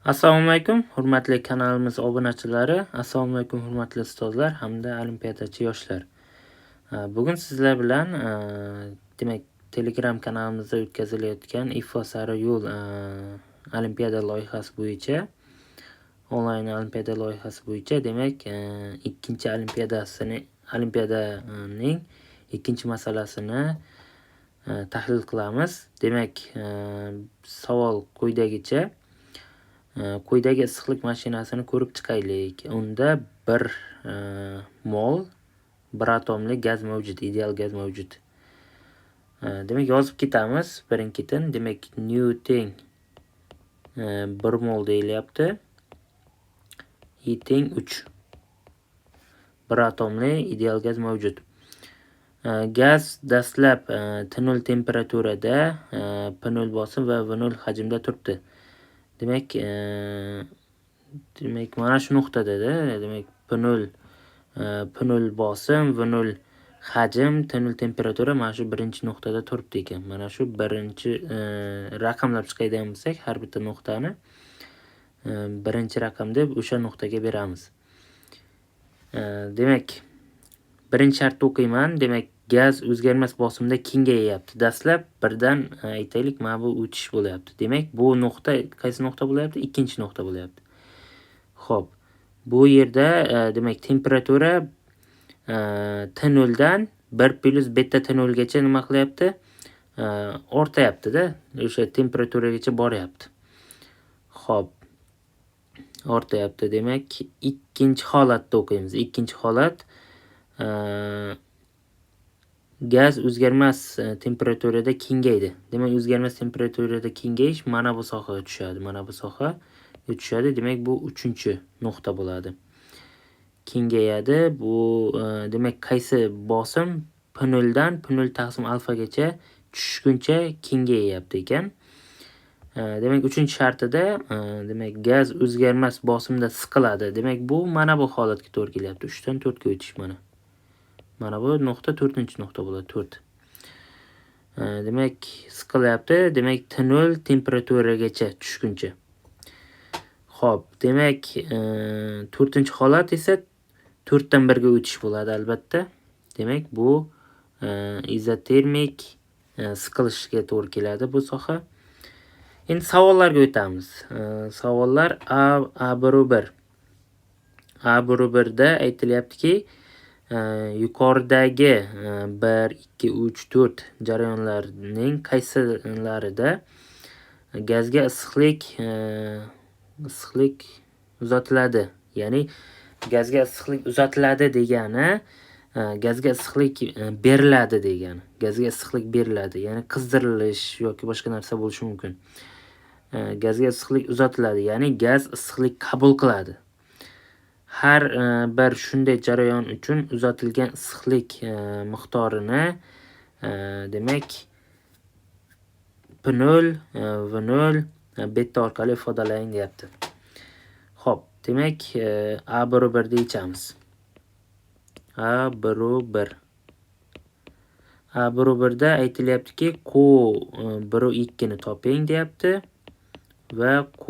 Assalomu alaykum, hurmatli kanalimiz obunachilari, assalomu alaykum, hurmatli ustozlar hamda olimpiadachi yoshlar. Bugun sizlar bilan demak Telegram kanalimizda o'tkazilayotgan IFO sari yo'l olimpiada loyihasi bo'yicha, onlayn olimpiada loyihasi bo'yicha demak ikkinchi olimpiadaning ikkinchi masalasini tahlil qilamiz. Demak, savol quyidagicha: quyidagi issiqlik mashinasini ko'rib chiqaylik. Unda bir mol, bir atomli gaz mavjud, ideal gaz mavjud. Demak, yozib ketamiz birin-ketin. Demak, nu teng 1 mol deyilyapti. I teng 3. Bir atomli ideal gaz mavjud. Gaz dastlab T0 temperaturada, P0 bosim va V0 hajmda turibdi. Demak, mana shu nuqtada-da, demak P0 bosim, V0 hajm, T0 temperatura mana shu birinchi nuqtada turibdi ekan. Mana shu birinchi raqamlab chiqadigan bo'lsak, har bitta nuqtani birinchi raqam deb o'sha nuqtaga beramiz. Demak, birinchi shartni o'qiyman. Demak, gaz o'zgarmas bosimda kengayapti. Dastlab birdan aytaylik, mana bu o'tish bo'lyapti. Demak, bu nuqta qaysi nuqta bo'lyapti? Ikkinchi nuqta bo'lyapti. Xo'p, bu yerda demak temperatura T0 dan 1 plus beta T0 gacha nima qilyapti? Ortayapti-da, o'sha temperaturagacha boryapti. Xo'p, ortayapti. Demak, ikkinchi holatda o'qiymiz. Ikkinchi holat gaz o'zgarmas temperaturada kengaydi. Demak, o'zgarmas temperaturada kengayish mana bu sohaga tushadi. Mana bu sohaga tushadi. Demak, bu 3-nuqta bo'ladi. Kengayadi. Bu demak, qaysi bosim P0 dan P0 taqsim alfa gacha tushguncha kengayapti ekan. Demak, 3-shartida demak gaz o'zgarmas bosimda siqiladi. Demak, bu mana bu holatga to'g'ri kelyapti. 3 dan 4 ga o'tish mana. Mana bu nuqta 4-nuqta bo'ladi, 4. Demak, siqilyapti. Demak, T0 temperaturagacha tushguncha. Xo'p, demak, 4-holat esa 4 dan 1 ga o'tish bo'ladi albatta. Demak, bu izotermik siqilishga to'g'ri keladi bu soha. Endi savollarga o'tamiz. Savollar A1. A1 da aytilyaptiki, yuqoridagi 1, 2, 3, 4 jarayonlarning qaysilarida gazga issiqlik uzatiladi? Ya'ni gazga issiqlik uzatiladi degani gazga issiqlik beriladi degani. Gazga issiqlik beriladi, ya'ni qizdirilish yoki boshqa narsa bo'lishi mumkin. Gazga issiqlik uzatiladi, ya'ni gaz issiqlik qabul qiladi. Har bir shunday jarayon uchun uzatilgan issiqlik miqdorini demak P0, V0, beta orqali ifodalang deyapti. Xo'p, demak A1 deychamiz. A1 da aytilyaptiki, Q1-2 ni toping deyapti va Q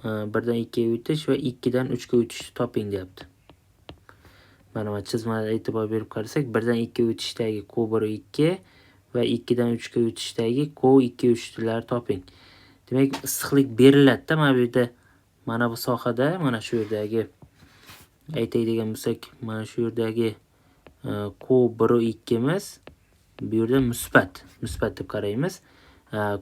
1 dan 2 ga o'tish va 2 dan 3 ga o'tishni toping deyapti. Mana bu chizmada e'tibor berib qarasak, 1 dan 2 ga o'tishdagi Q1-2 va 2 dan 3 ga o'tishdagi Q2-3 toping. Demak, issiqlik beriladi-da mana bu yerda. Mana bu sohada, mana shu yerdagi aytaydigan bo'lsak, mana shu yerdagi Q1-2 imiz bu yerda musbat deb qaraymiz.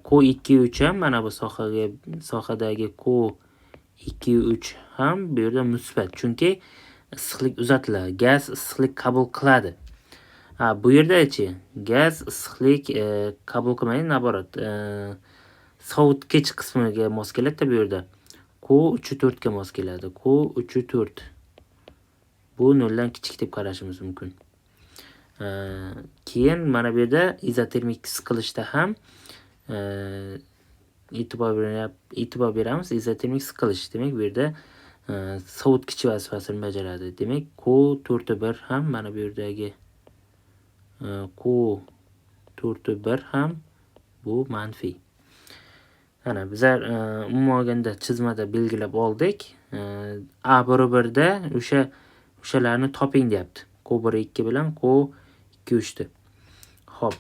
Q2-3 ham mana bu sohadagi Q2-3 ham bu yerda musbat. Chunki issiqlik uzatiladi. Gaz issiqlik qabul qiladi. Bu yerda-chi, gaz issiqlik qabul qilmaydi, naborat. Sovutgich qismiga mos keladi bu yerda. Q3-4 ga mos keladi. Q3-4. Bu 0 dan kichik deb qarashimiz mumkin. Keyin mana bu yerda izotermik siqilishda ham e'tibor beramiz. Izotermik siqilish demak bu yerda sovutgich vazifasini bajaradi. Demak, Q4-1 ham mana bu yerdagi Q4-1 ham bu manfiy. Ana bizlar umuman olganda chizmada belgilab oldik. A barobarda o'shalarni toping deyapti. Q1 2 bilan Q2 3 ni. Xo'p.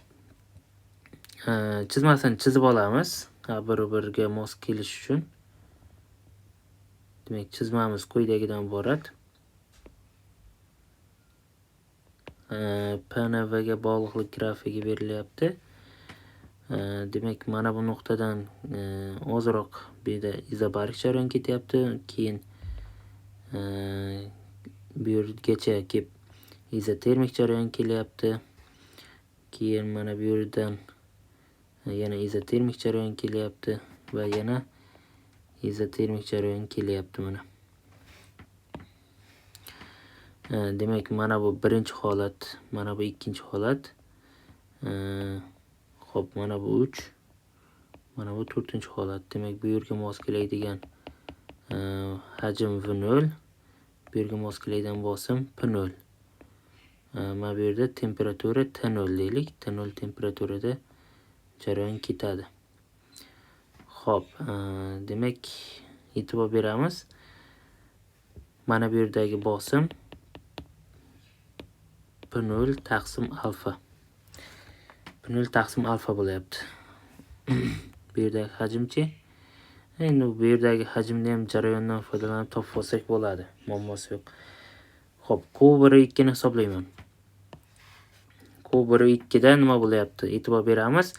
Chizmasini chizib olamiz. A barobarga mos kelish uchun. Demak, chizmamiz quyidagidan iborat. PNVga bog'liqlik grafigi berilyapti. Demak, mana bu nuqtadan ozroq bu yerda izobarik jarayon ketyapti. Keyin bu yergacha kelib izotermik jarayon kelyapti. Keyin mana bu yerdan yana izotermik jarayon kelyapti va yana izotermik jarayon kelyapti mana. Demak, mana bu birinchi holat, mana bu ikkinchi holat. Xo'p, mana bu 3, mana bu 4-chi holat. Demak, bu yerga mos keladigan hajm V0, bu yerga mos keladigan bosim P0. Mana bu yerda temperatura T0 deylik. T0 temperaturada jarayon ketadi. Xo'p, demak, e'tibor beramiz. Mana bu yerdagi bosim P0 taqsim alfa. P0 taqsim alfa bo'lyapti. Bu yerdagi hajmchi. Endi bu yerdagi hajmni ham jarayondan foydalanib topib olsak bo'ladi. Muammosi yo'q. Xo'p, Q1 2 ni hisoblayman. Q1 2 da nima bo'lyapti? E'tibor beramiz.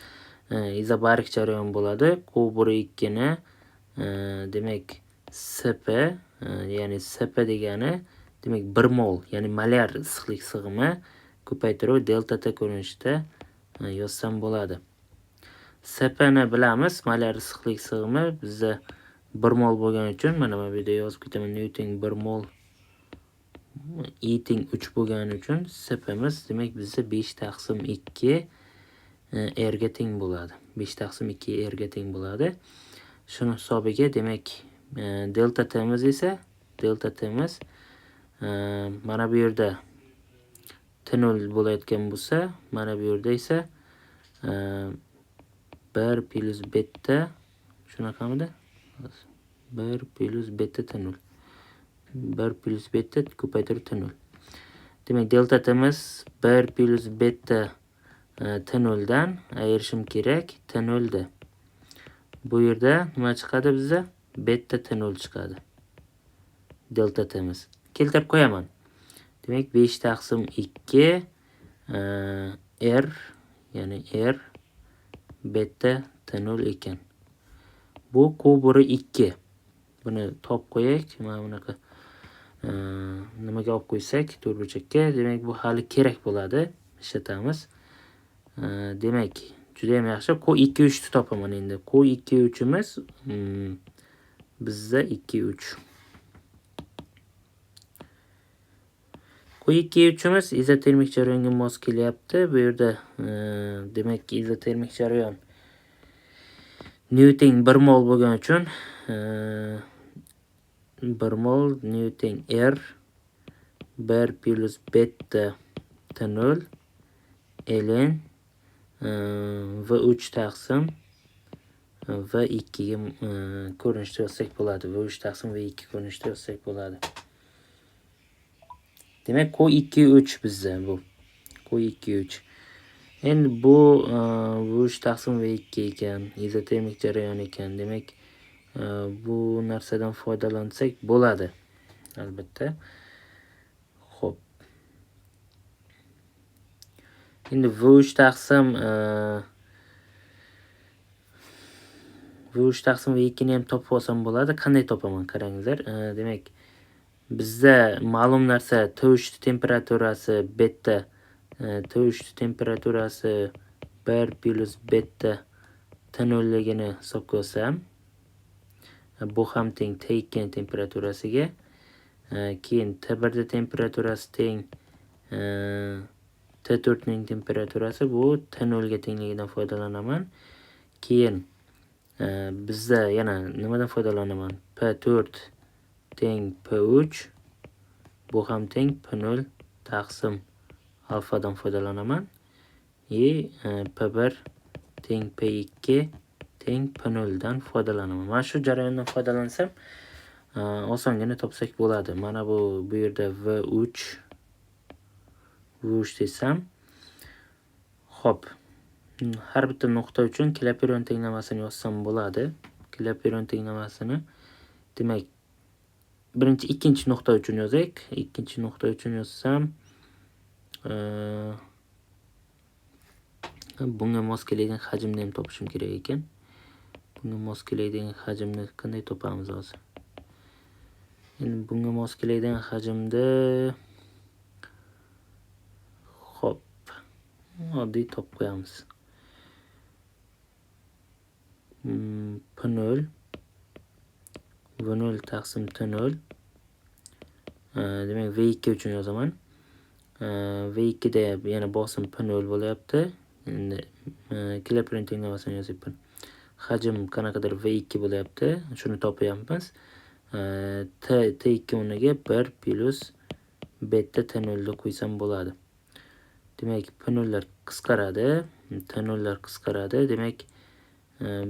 Izobarik jarayon bo'ladi. Q1 2 ni demak Sp, ya'ni Sp degani demak 1 mol, ya'ni molar issiqlik sig'imi ko'paytirib delta T ko'rinishida yozsam bo'ladi. Sp ni bilamiz, molar issiqlik sig'imi bizda 1 mol bo'lgani uchun mana bu yerda yozib ketaman. Newton 1 mol E teng 3 bo'lgani uchun Sp'miz demak bizda 5/2 R ga teng bo'ladi. 5/2 R ga teng bo'ladi. Shuni hisobiga demak delta T'miz esa mana bu yerda T0 bo'layotgan bo'lsa, mana bu yerda esa 1 plus beta shunaqamidi? 1 plus beta T0. 1 plus beta ko'paytirib T0. Demak, delta T'miz 1 plus beta T0 dan ayirishim kerak. T0 da. Bu yerda nima chiqadi bizda? Beta T0 chiqadi. Delta T'miz. Keltirib qo'yaman. Demak, 5/2 R, ya'ni R beta T0 ekan. Bu Q1 2. Buni topib qo'yaylik. Mana bunaqa nimaga olib qo'ysak, to'rtburchakka, demak bu hali kerak bo'ladi. Ishlatamiz. Demak, juda ham yaxshi. Q2 3 ni topaman endi. Q2 3imiz bizda 2 3. Q2 3imiz izotermik jarayonga mos kelyapti. Bu yerda demak izotermik jarayon Newton 1 mol bo'lgani uchun 1 mol Newton R 1 plus beta T0 ln V3 taqsim V2 ga ko'rinishda yozsak bo'ladi. V3 taqsim V2 ko'rinishda yozsak bo'ladi. Demak, Q2 3 bizda bu. Q2 3. Endi bu V3 taqsim V2 ekan, izotermik jarayon ekan. Demak, bu narsadan foydalansak bo'ladi. Albatta. Xo'p. Endi V3 taqsim V2 ni ham topib olsam bo'ladi. Qanday topaman? Qarangizlar. Demak, bizda ma'lum narsa T3 temperaturasi beta T3 temperaturasi 1 plus beta T0 ligini hisobga olsam, bu ham teng T2 temperaturasiga. Keyin T1 temperaturasi teng T4 ning temperaturasi, bu T0 ga tengligidan foydalanaman. Keyin bizda yana nimadan foydalanaman? P4 teng P3, bu ham teng P0 taqsim alfadan foydalanaman. P1 teng P2 teng P0 dan foydalanaman. Mana shu jarayondan foydalansam, osongina topsak bo'ladi. Mana bu yerda V3 desam, hop. Har bitta nuqta uchun Klaperon tenglamasini yozsam bo'ladi. Klaperon tenglamasini, demak, ikkinchi nuqta uchun yozaylik. Ikkinchi nuqta uchun yozsam, bunga mos keladigan hajmni ham topishim kerak ekan. Bunga mos keladigan hajmni qanday topamiz hozir? Endi bunga mos keladigan hajmda hop, oddiy topib qo'yamiz. P0 V0 taqsim T0. Demak, V2 uchun yozaman. V2 da yana bosim P0 bo'lyapti. Endi Klaperon tenglamasini yozyapman. Hajm qanaqadir V2 bo'lyapti. Shuni topyapmiz. T2 o'rniga 1 plus beta T0 da qo'ysam bo'ladi. Demak, P0 lar qisqaradi, T0 lar qisqaradi. Demak,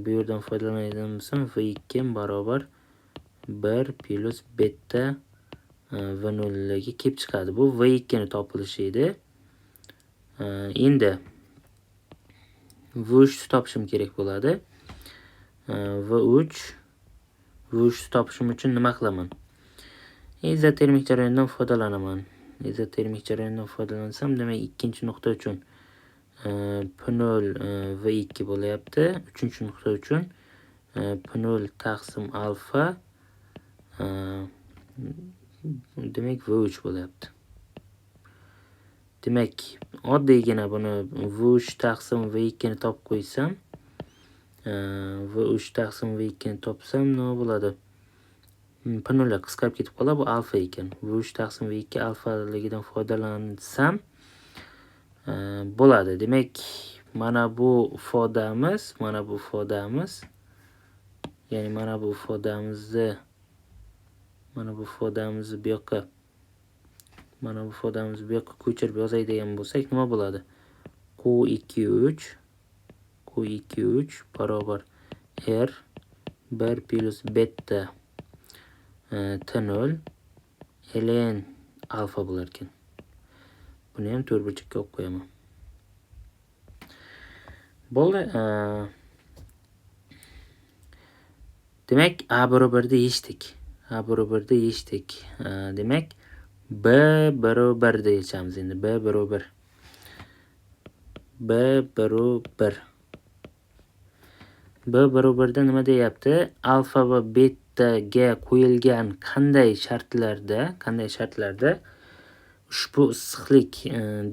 bu yerdan foydalanadigan bo'lsam, V2 barobar 1 plus beta V0 ga kelib chiqadi. Bu V2 ni topilishi edi. Endi V3 topishim kerak bo'ladi. V3 topishim uchun nima qilaman? Izotermik jarayondan foydalanaman. Izotermik jarayondan foydalansam, demak, ikkinchi nuqta uchun P0 V2 bo'lyapti. Uchinchi nuqta uchun P0 taqsim alfa, demak, V3 bo'lyapti. Demak, oddiygina buni V3 taqsim V2 ni topib qo'ysam, V3 taqsim V2 ni topsam nima bo'ladi? P0 lar qisqarib ketib qoladi, bu alfa ekan. V3 taqsim V2 alfaligidan foydalansam bo'ladi. Demak, mana bu ifodamiz, ya'ni mana bu ifodamizni bu yoqqa ko'chirib yozadigan bo'lsak, nima bo'ladi? Q23 barobar R 1 plus beta T0 ln alfa bo'lar ekan. Buni ham to'rtburchakka olib qo'yaman. Bo'ldi. Demak, A barobarda yechdik. Demak, B barobarda yechamiz endi. B barobarda nima deyapti? Alfa va betaga qo'yilgan qanday shartlarda ushbu issiqlik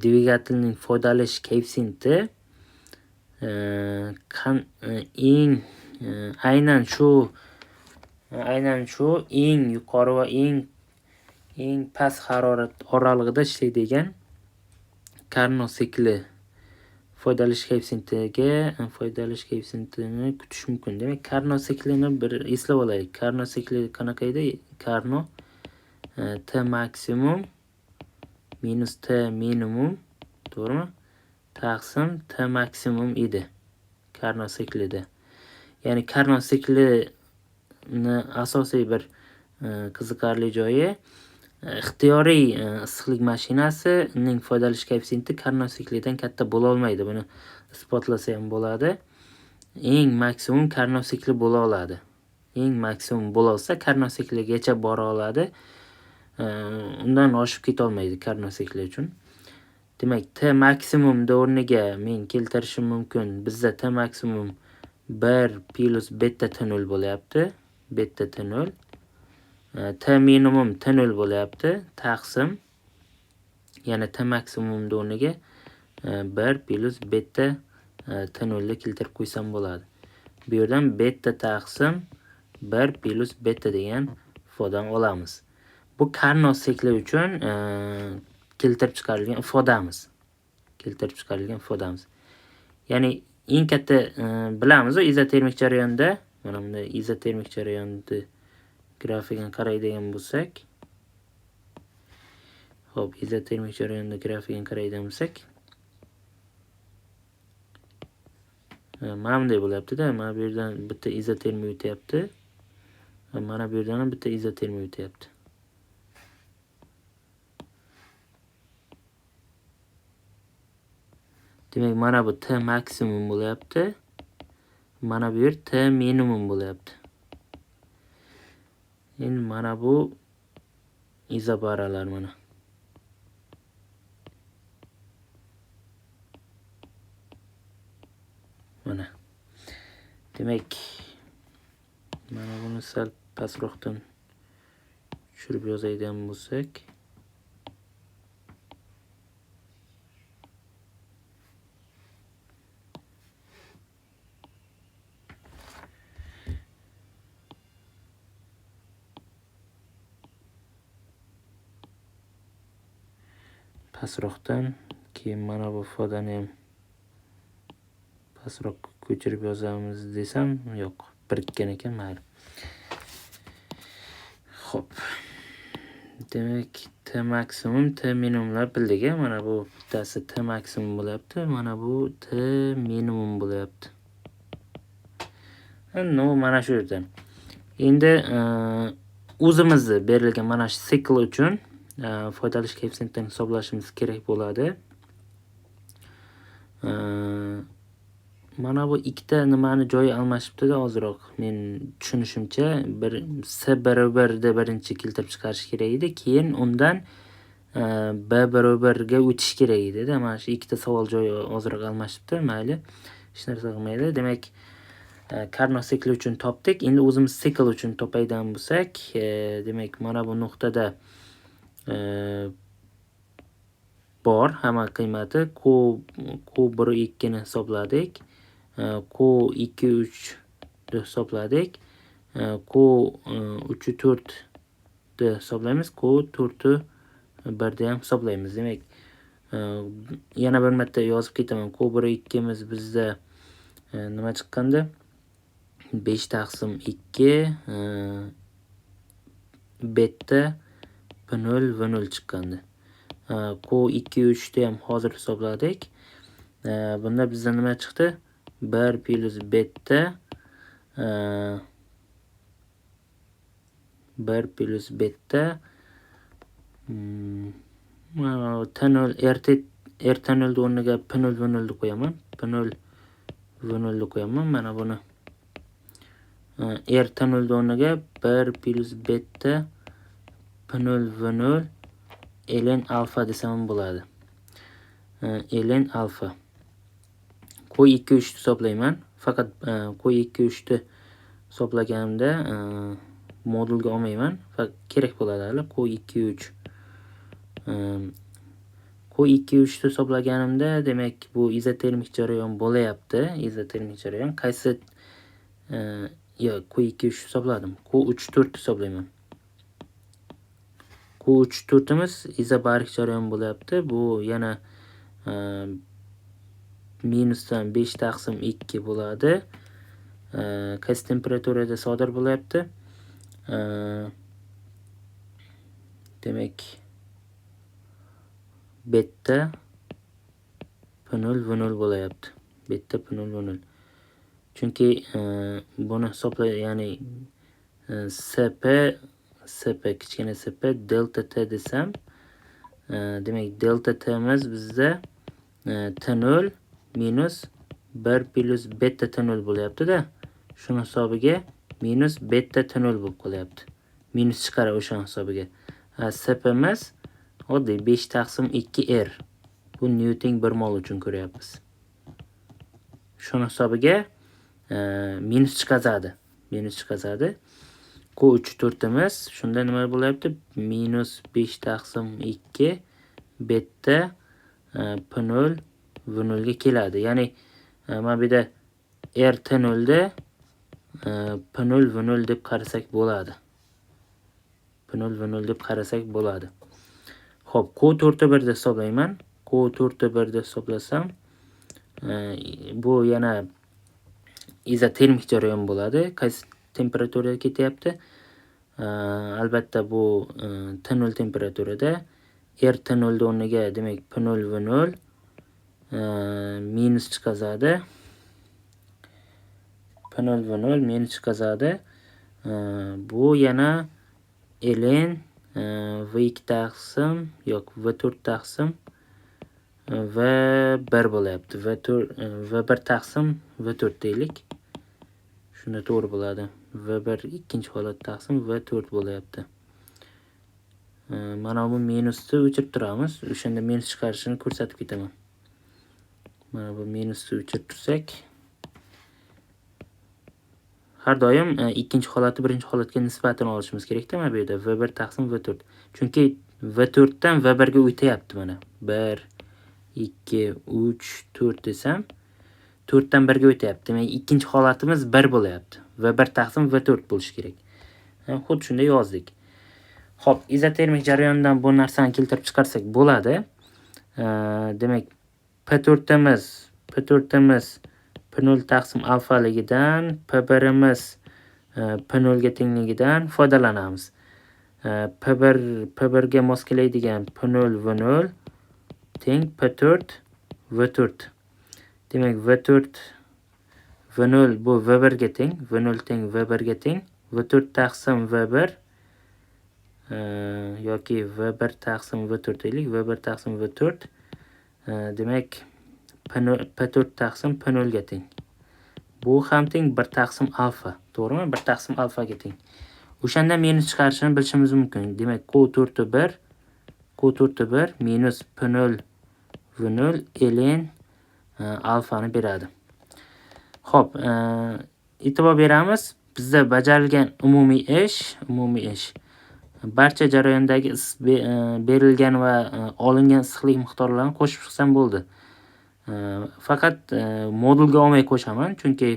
dvigatelning foydalanish koeffitsiyenti aynan shu eng yuqori va eng past harorat oralig'ida ishlaydigan Carnot sikli foydalanish koeffitsiyentini kutish mumkin. Demak, Carnot siklini bir eslab olaylik. Carnot sikli qanaqa edi? Carnot T maksimum minus T minimum, to'g'rimi? Taqsim T maksimum edi Carnot siklida. Ya'ni Carnot siklini asosiy bir qiziqarli joyi, ixtiyoriy issiqlik mashinasining foydalanish koeffitsiyenti Carnot siklidan katta bo'la olmaydi. Buni isbotlasa ham bo'ladi. Eng maksimum Carnot sikli bo'la oladi. Eng maksimum bo'la olsa, Carnot sikligacha bora oladi. Undan oshib keta olmaydi Carnot sikli uchun. Demak, T maksimum o'rniga men keltirishim mumkin. Bizda T maksimum 1 plus beta T0 bo'lyapti. Beta T0. T minimum T0 bo'lyapti. Taqsim, yana T maksimum o'rniga 1 plus beta T0 ni keltirib qo'ysam bo'ladi. Bu yerdan beta taqsim 1 plus beta degan ifodani olamiz. Bu Carnot sikli uchun keltirib chiqarilgan ifodamiz. Ya'ni eng katta bilamiz, izotermik jarayonda, mana bunda izotermik jarayonni grafikiga qaraydigan bo'lsak, Mana bunday bo'lyapti-da. Mana bu yerdan bitta izotermiya o'tyapti. Mana bu yerdan ham bitta izotermiya o'tyapti. Demak, mana bu T maksimum bo'lyapti. Mana bu yer T minimum bo'lyapti. Endi mana bu izobaralar mana. Mana. Demak, mana buni sal pastroqdan tushirib yozadigan bo'lsak, pastroqdan keyin mana bu ifodani ham pastroq ko'chirib yozamiz desam, yo'q, birikkan ekan, mayli. Xo'p. Demak, T maksimum, T minimumlar bildik. Mana bu bittasi T maksimum bo'lyapti, mana bu T minimum bo'lyapti. Mana shu yerdan. Endi o'zimizni berilgan mana shu sikl uchun foydalish koeffitsiyentini hisoblashimiz kerak bo'ladi. Mana bu ikkita nimani joyi almashibdi-da ozroq. Men tushunishimcha, S barobarda birinchi keltirib chiqarish kerak edi, keyin undan B barobarga o'tish kerak edi-da. Mana shu ikkita savol joyi ozroq almashibdi, mayli. Hech narsa qilmaydi. Demak, Carnot sikli uchun topdik. Endi o'zimiz sikl uchun topaydigan bo'lsak, demak, mana bu nuqtada bor hamma qiymati Q1 ni hisobladik. Q2 3 ni hisobladik. Q3 4 ni hisoblaymiz. Q4 1 ni ham hisoblaymiz. Demak, yana bir marta yozib ketaman. Q1 2miz bizda nima chiqqanda 5/2 beta P0 V0 chiqqandi. Q2 3 ni ham hozir hisobladik. Bunda bizda nima chiqdi? 1 plus beta 1 plus beta T0 R0 o'rniga P0 V0 ni qo'yaman. P0 V0 ni qo'yaman. Mana buni R0 o'rniga 1 plus beta P0 V0 ln alfa desam bo'ladi. Ln alfa. Q2 3 ni hisoblayman. Faqat Q2 3 ni hisoblaganimda modulga olmayman. Faqat kerak bo'ladi hali Q2 3. Q2 3 ni hisoblaganimda, demak, bu izotermik jarayon bo'layapti. Izotermik jarayon qaysi Q2 3 hisobladim. Q3 4 hisoblayman. Q3 4imiz izobarik jarayon bo'lyapti. Bu yana minusdan 5/2 bo'ladi. Qaysi temperaturada sodir bo'lyapti? Demak, beta P0 V0 bo'lyapti. Beta P0 V0. Chunki buni hisoblay, ya'ni SP kichkina SP delta T desam, demak, delta T'miz bizda T0 minus 1 plus beta T0 bo'lyapti-da. Shuni hisobiga minus beta T0 bo'lib qolyapti. Minus chiqara o'sha hisobiga. SP'miz oddiy 5/2 R. Bu Newton 1 mol uchun ko'ryapmiz. Shuni hisobiga minus chiqazadi. Q3 4imiz shunda nima bo'lyapti? Minus 5/2 beta P0 V0 ga keladi. Ya'ni mana bu yerda R0 da P0 V0 deb qarasak bo'ladi. P0 V0 deb qarasak bo'ladi. Xo'p, Q4 1 da hisoblayman. Q4 1 da hisoblasam, bu yana izotermik jarayon bo'ladi. Qaysi temperaturada ketyapti? Albatta bu T0 temperaturada. R0 o'rniga, demak, P0 V0 minus chiqazadi. P0 V0 minus chiqazadi. Bu yana ln V2 taqsim yo'q V4 taqsim V1 bo'lyapti. V1 taqsim V4 deylik. Shunda to'g'ri bo'ladi. V1 ikkinchi holat taqsim V4 bo'lyapti. Mana bu minusni o'chirib turamiz. O'shanda minus chiqarishini ko'rsatib ketaman. Mana bu minusni o'chirib tursak, har doim ikkinchi holatni birinchi holatga nisbatini olishimiz kerak-da mana bu yerda V1 taqsim V4. Chunki V4 dan V1 ga o'tyapti mana. 1 2 3 4 desam 4 dan 1 ga o'tyapti. Demak, ikkinchi holatimiz 1 bo'lyapti. V1 taqsim V4 bo'lishi kerak. Xuddi shunday yozdik. Xo'p, izotermik jarayondan bu narsani keltirib chiqarsak bo'ladi. Demak, P4imiz P0 taqsim alfaligidan, P1imiz P0 ga tengligidan foydalanamiz. P1 ga mos keladigan P0 V0 teng P4 V4. Demak, V4 V0 bu V1 ga teng, V0 teng V1 ga teng, V4 taqsim V1 yoki V1 taqsim V4 deylik, V1 taqsim V4. Demak, P4 taqsim P0 ga teng. Bu ham teng 1 taqsim alfa, to'g'rimi? 1 taqsim alfa ga teng. O'shanda minus chiqarishini bilishimiz mumkin. Demak, Q4 1 minus P0 V0 ln alfani beradi. Xo'p, e'tibor beramiz. Bizda bajarilgan umumiy ish barcha jarayondagi berilgan va olingan issiqlik miqdorlarini qo'shib chiqsam bo'ldi. Faqat modulga olmay qo'shaman, chunki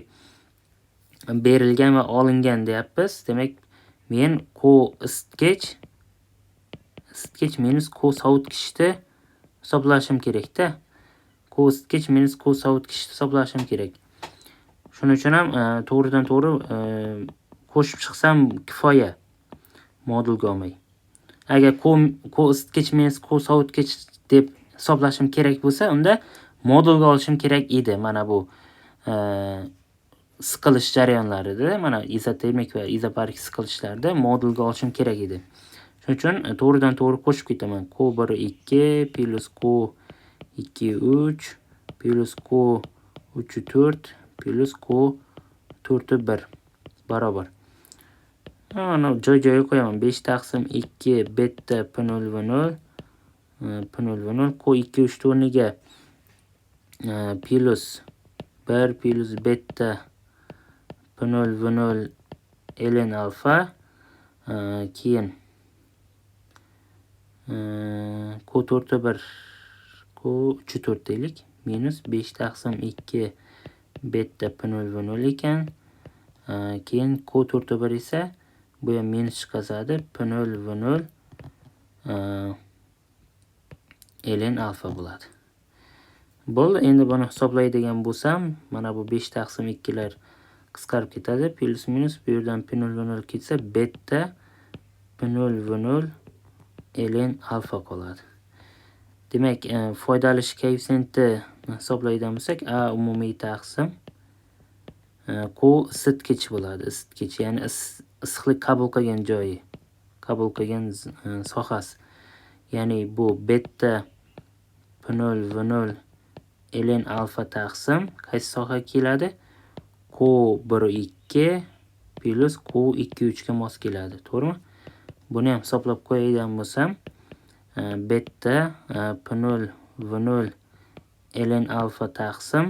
berilgan va olingan deyapmiz. Demak, men Q isitgich minus Q sovutgichni hisoblashim kerak-da. Q isitgich minus Q sovutgichni hisoblashim kerak. Shuning uchun ham to'g'ridan to'g'ri qo'shib chiqsam kifoya, modulga olmay. Agar Q isitgich minus Q sovutgich deb hisoblashim kerak bo'lsa, unda modulga olishim kerak edi. Mana bu siqilish jarayonlarida, mana izotermik va izobarik siqilishlarda modulga olishim kerak edi. Shuning uchun to'g'ridan to'g'ri qo'shib ketaman. Q1 2 plus Q2 3 plus Q3 4 plus Q4 1 barobar. Ana joy-joyiga qo'yaman. 5 taqsim 2 beta P0 V0 Q2 3 o'rniga plus 1 plus beta P0 V0 ln alfa, keyin Q4 1 Q3 4 deylik, minus 5 taqsim 2 beta P0 V0 ekan. Keyin Q4 1 esa bu ham minus chiqazadi. P0 V0 ln alfa bo'ladi. Bo'ldi, endi buni hisoblaydigan bo'lsam, mana bu 5 taqsim 2 lar qisqarib ketadi. Plus minus bu yerdan P0 V0 ketsa, beta P0 V0 ln alfa qoladi. Demak, foydalish koeffitsiyenti hisoblaydigan bo'lsak, A umumiy taqsim Q isitgich bo'ladi. Isitgich, ya'ni issiqlik qabul qilgan joyi, qabul qilgan sohasi. Ya'ni bu beta P0 V0 ln alfa taqsim qaysi sohaga keladi? Q1 2 plus Q2 3 ga mos keladi, to'g'rimi? Buni ham hisoblab qo'yadigan bo'lsam, beta P0 V0 ln alfa taqsim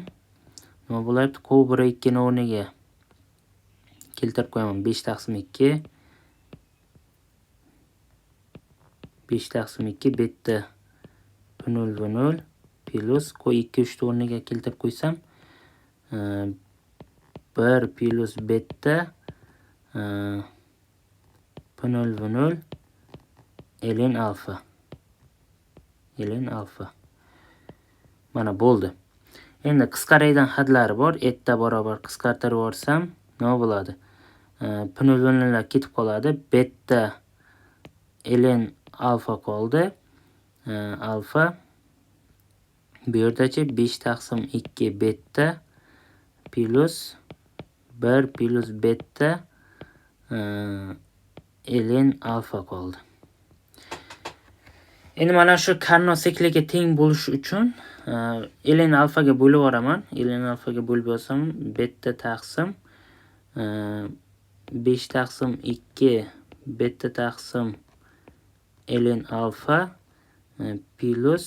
nima bo'lyapti? Q1 2 ni o'rniga keltirib qo'yaman. 5 taqsim 2 beta P0 V0 plus Q2 3 o'rniga keltirib qo'ysam, 1 plus beta P0 V0 ln alfa. Mana bo'ldi. Endi qisqaradigan hadlari bor. Etta barobar qisqartirib yuborsam, nima bo'ladi? P0 V0lar ketib qoladi. Beta ln alfa qoldi. Alfa bu yerdachi 5 taqsim 2 beta plus 1 plus beta ln alfa qoldi. Endi mana shu Carnot sikliga teng bo'lish uchun ln alfaga bo'lib yuboraman. ln alfaga bo'lib yozsam beta taqsim 5 taqsim 2 beta taqsim ln alfa plus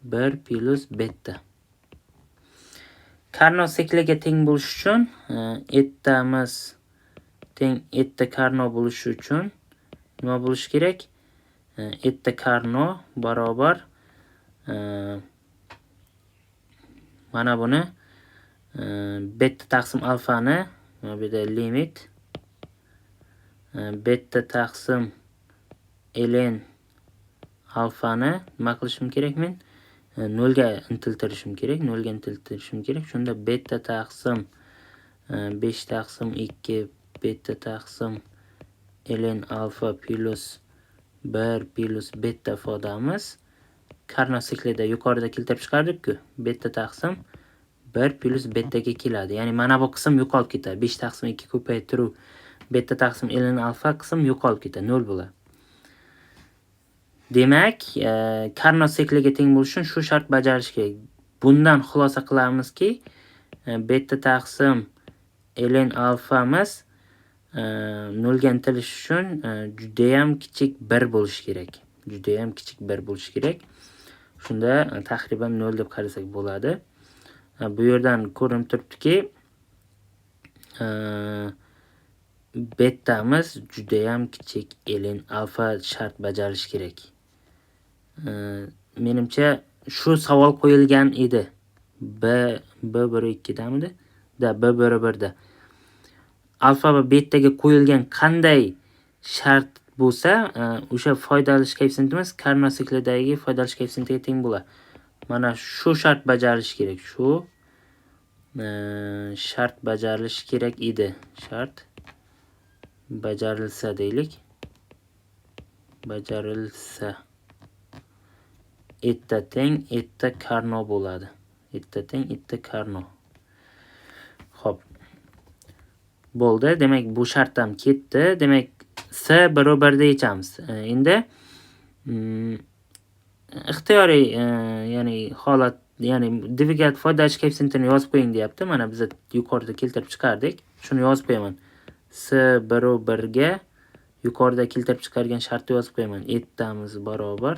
1 plus beta. Carnot sikliga teng bo'lish uchun ettamiz teng etta Carnot bo'lishi uchun nima bo'lish kerak? Etta Carnot barobar mana buni beta taqsim alfani bu yerda limit beta taqsim ln alfani nima qilishim kerak men? 0 ga intiltirishim kerak. 0 ga intiltirishim kerak. Shunda beta taqsim 5 taqsim 2 beta taqsim ln alfa plus 1 plus beta ifodamiz Carnot siklida yuqorida keltirib chiqardik-ku. Beta taqsim 1 plus betaga keladi. Ya'ni mana bu qism yo'qolib ketadi. 5 taqsim 2 ko'paytiruv beta taqsim ln alfa qism yo'qolib ketadi. 0 bo'ladi. Demak, Carnot sikliga teng bo'lish uchun shu shart bajarilishi kerak. Bundan xulosa qilamizki, beta taqsim ln alfamiz 0 ga intilish uchun juda ham kichik 1 bo'lishi kerak. Juda ham kichik 1 bo'lishi kerak. Shunda taxriban 0 deb qarasak bo'ladi. Bu yerdan ko'rinib turibdiki, betamiz juda ham kichik ln alfa shart bajarish kerak. Menimcha shu savol qo'yilgan edi. B1 damidi? Da B1 da. Alfa va betaga qo'yilgan qanday shart bo'lsa, o'sha foydalish koeffitsiyentimiz Carnot siklidagi foydalish koeffitsiyentiga teng bo'ladi. Mana shu shart bajarilishi kerak. Shu shart bajarilishi kerak edi. Shart bajarilsa deylik. Bajarilsa etta teng etta Carnot bo'ladi. Etta teng etta Carnot. Xo'p. Bo'ldi. Demak, bu shart ham ketdi. Demak, S barobarda yechamiz. Endi ixtiyoriy, ya'ni holat, ya'ni dvigat foydalish koeffitsiyentini yozib qo'ying deyapti. Mana biz yuqorida keltirib chiqardik. Shuni yozib qo'yaman. S barobarga yuqorida keltirib chiqargan shartni yozib qo'yaman. Ettamiz barobar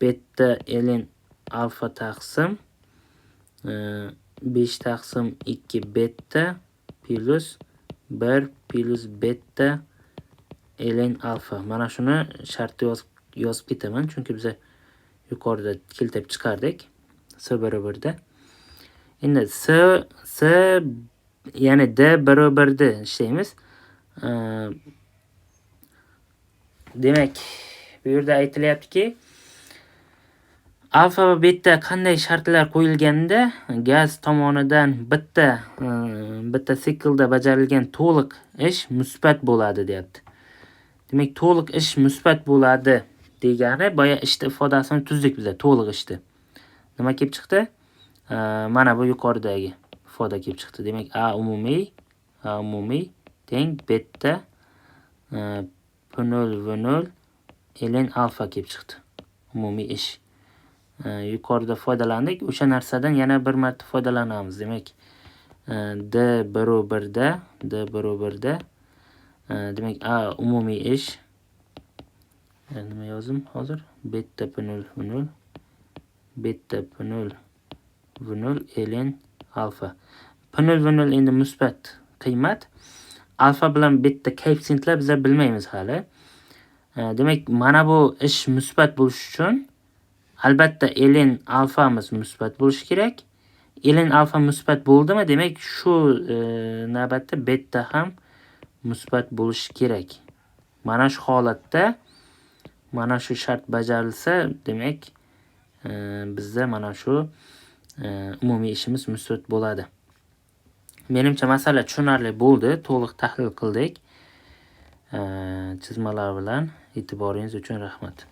beta ln alfa taqsim 5 taqsim 2 beta plus 1 plus beta ln alfa. Mana shuni shartni yozib ketaman, chunki biz yuqorida keltirib chiqardik. S barobarda. Endi S ya'ni D barobarda ishlaymiz. Demak, bu yerda aytilyaptiki, alfa va beta qanday shartlar qo'yilganda gaz tomonidan bitta siklda bajarilgan to'liq ish musbat bo'ladi deyapti. Demak, to'liq ish musbat bo'ladi degani boya ishni ifodasini tuzdik biz, to'liq ishni. Nima kelib chiqdi? Mana bu yuqoridagi ifoda kelib chiqdi. Demak, A umumiy teng beta P0 V0 ln alfa kelib chiqdi. Umumiy ish. Yuqorida foydalandik. O'sha narsadan yana bir marta foydalanamiz. Demak, D barobarda demak, A umumiy ish. Nima yozdim hozir? Beta P0 V0 beta P0 V0 ln alfa. P0 V0 endi musbat qiymat. Alfa bilan beta koeffitsiyentlar biz bilmaymiz hali. Demak, mana bu ish musbat bo'lish uchun albatta ln alfamiz musbat bo'lishi kerak. Ln alfa musbat bo'ldimi? Demak, shu navbatda beta ham musbat bo'lishi kerak. Mana shu holatda mana shu shart bajarilsa, demak, bizda mana shu umumiy ishimiz musbat bo'ladi. Menimcha masala tushunarli bo'ldi. To'liq tahlil qildik. Chizmalar bilan e'tiboringiz uchun rahmat.